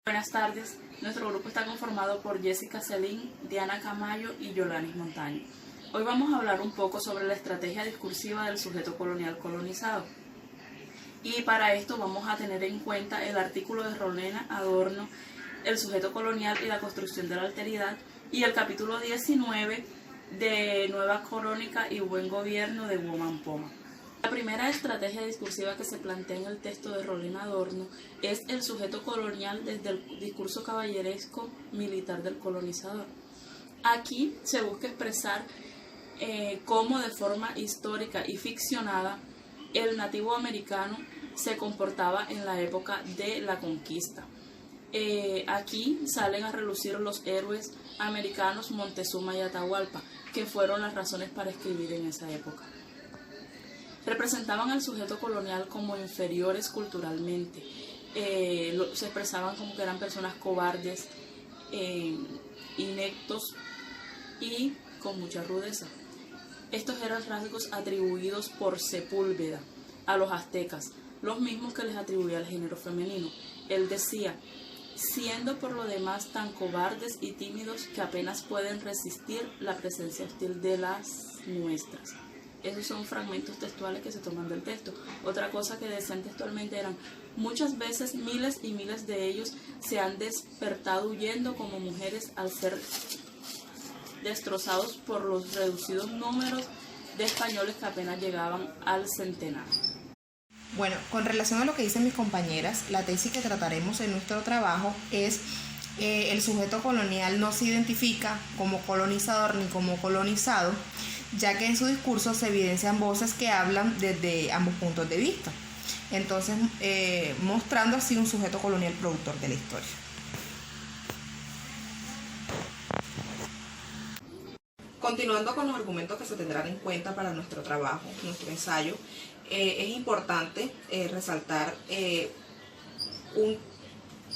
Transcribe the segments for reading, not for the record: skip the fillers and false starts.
Buenas tardes, nuestro grupo está conformado por Jessica Celín, Diana Camayo y Yolanis Montaño. Hoy vamos a hablar un poco sobre la estrategia discursiva del sujeto colonial colonizado. Y para esto vamos a tener en cuenta el artículo de Rolena Adorno, El sujeto colonial y la construcción de la alteridad, y el capítulo 19 de Nueva Crónica y Buen Gobierno de Guaman Poma. La primera estrategia discursiva que se plantea en el texto de Rolena Adorno es el sujeto colonial desde el discurso caballeresco militar del colonizador. Aquí se busca expresar cómo de forma histórica y ficcionada el nativo americano se comportaba en la época de la conquista. Aquí salen a relucir los héroes americanos Montezuma y Atahualpa, que fueron las razones para escribir en esa época. Representaban al sujeto colonial como inferiores culturalmente, se expresaban como que eran personas cobardes, ineptos y con mucha rudeza. Estos eran rasgos atribuidos por Sepúlveda a los aztecas, los mismos que les atribuía al género femenino. Él decía: siendo por lo demás tan cobardes y tímidos que apenas pueden resistir la presencia hostil de las nuestras. Esos son fragmentos textuales que se toman del texto. Otra cosa que decían textualmente eran: muchas veces miles y miles de ellos se han despertado huyendo como mujeres al ser destrozados por los reducidos números de españoles que apenas llegaban al centenar. Bueno, con relación a lo que dicen mis compañeras, la tesis que trataremos en nuestro trabajo es el sujeto colonial no se identifica como colonizador ni como colonizado, ya que en su discurso se evidencian voces que hablan desde ambos puntos de vista. Entonces, mostrando así un sujeto colonial productor de la historia. Continuando con los argumentos que se tendrán en cuenta para nuestro trabajo, nuestro ensayo, es importante resaltar un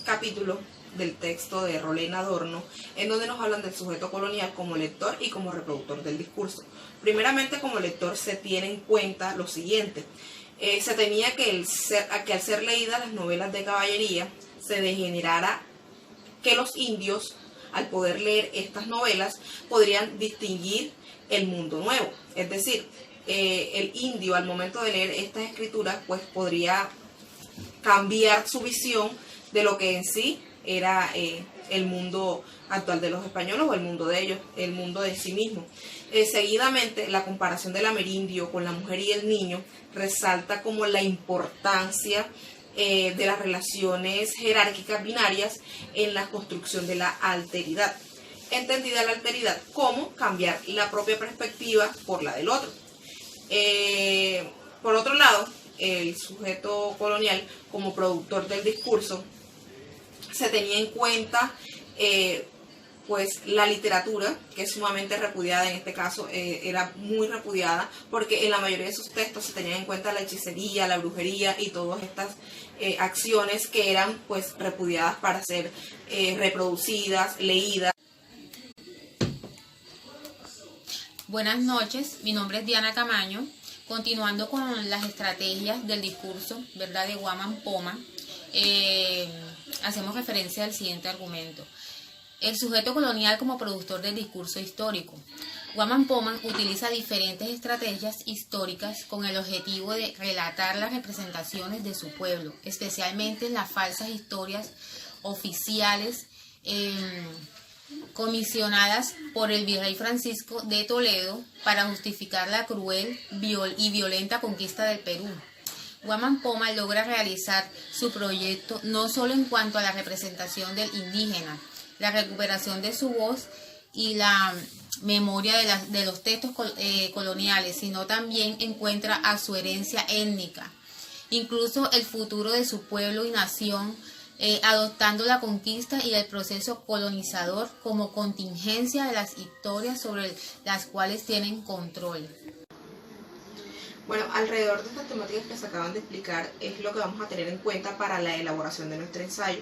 capítulo del texto de Rolena Adorno, en donde nos hablan del sujeto colonial como lector y como reproductor del discurso. Primeramente, como lector se tiene en cuenta lo siguiente: se temía que al ser leídas las novelas de caballería se degenerara que los indios, al poder leer estas novelas, podrían distinguir el mundo nuevo. Es decir, el indio al momento de leer estas escrituras pues podría cambiar su visión de lo que en sí era el mundo actual de los españoles o el mundo de ellos, el mundo de sí mismo. Seguidamente, la comparación del amerindio con la mujer y el niño resalta como la importancia de las relaciones jerárquicas binarias en la construcción de la alteridad. Entendida la alteridad como cambiar la propia perspectiva por la del otro. Por otro lado, el sujeto colonial como productor del discurso se tenía en cuenta pues la literatura, que es sumamente repudiada. En este caso era muy repudiada porque en la mayoría de sus textos se tenían en cuenta la hechicería, la brujería y todas estas acciones que eran pues repudiadas para ser reproducidas, leídas. Buenas noches, mi nombre es Diana Camayo. Continuando con las estrategias del discurso, ¿verdad?, de Guaman Poma, hacemos referencia al siguiente argumento: el sujeto colonial como productor del discurso histórico. Guaman Poma utiliza diferentes estrategias históricas con el objetivo de relatar las representaciones de su pueblo, especialmente las falsas historias oficiales comisionadas por el virrey Francisco de Toledo para justificar la cruel y violenta conquista del Perú. Guaman Poma logra realizar su proyecto no solo en cuanto a la representación del indígena, la recuperación de su voz y la memoria de los textos coloniales, sino también encuentra a su herencia étnica, incluso el futuro de su pueblo y nación, adoptando la conquista y el proceso colonizador como contingencia de las historias sobre las cuales tienen control. Bueno, alrededor de estas temáticas que se acaban de explicar es lo que vamos a tener en cuenta para la elaboración de nuestro ensayo.